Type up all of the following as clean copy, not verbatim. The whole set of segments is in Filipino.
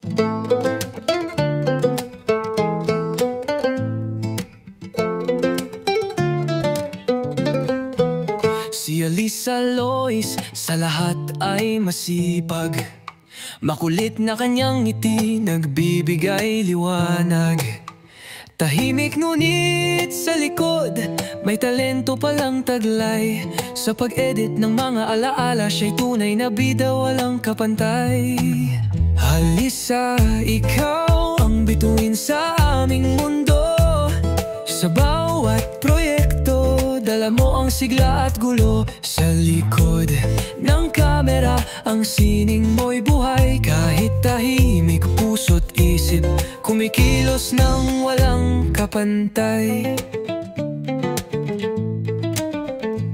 Si Alisa Lois sa lahat ay masipag, makulit na kanyang ngiti, nagbibigay liwanag. Tahimik ngunit sa likod, may talento palang taglay. Sa pag-edit ng mga alaala, siya'y tunay na bida, walang kapantay. Alisa, ikaw ang bituin sa aming mundo. Sa bawat proyekto, dala mo ang sigla at gulo. Sa likod ng kamera, ang sining mo'y buhay. Kahit tahimik, puso't isip, kumikilos ng walang kapantay.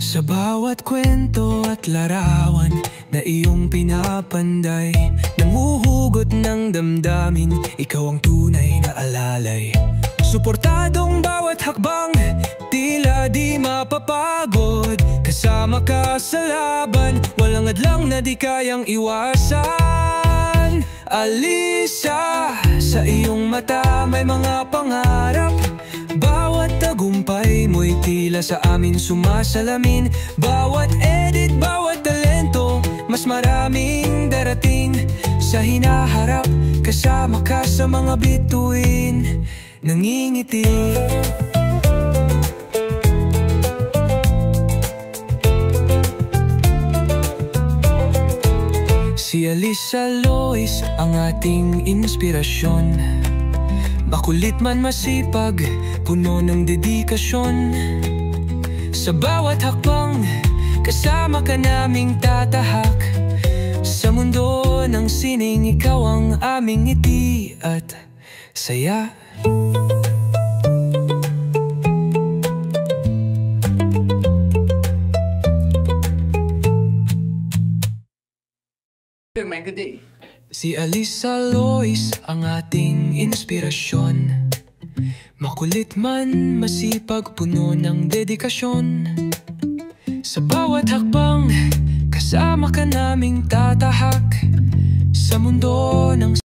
Sa bawat kwento at larawan na iyong pinapanday, nanguhugot ng damdamin, ikaw ang tunay na alalay. Suportadong bawat hakbang, tila di mapapagod. Kasama ka sa laban, walang adlang na di kayang iwasan. Alisa, sa iyong mata may mga pangarap. Bawat tagumpay mo'y tila sa amin sumasalamin. Bawat edit, bawat talento, mas maraming darating. Sa hinaharap, kasama ka sa mga bituin, nangingiti. Si Alisa Lois ang ating inspirasyon, makulit man masipag, puno ng dedikasyon. Sa bawat hakbang, kasama ka naming tatahak. Sa mundo ng sining, ikaw ang aming ngiti at saya. Si Alisa Lois ang ating inspirasyon, makulit man masipag, puno ng dedikasyon. Sa bawat hakbang, kasama ka naming tatahak. Sa mundo ng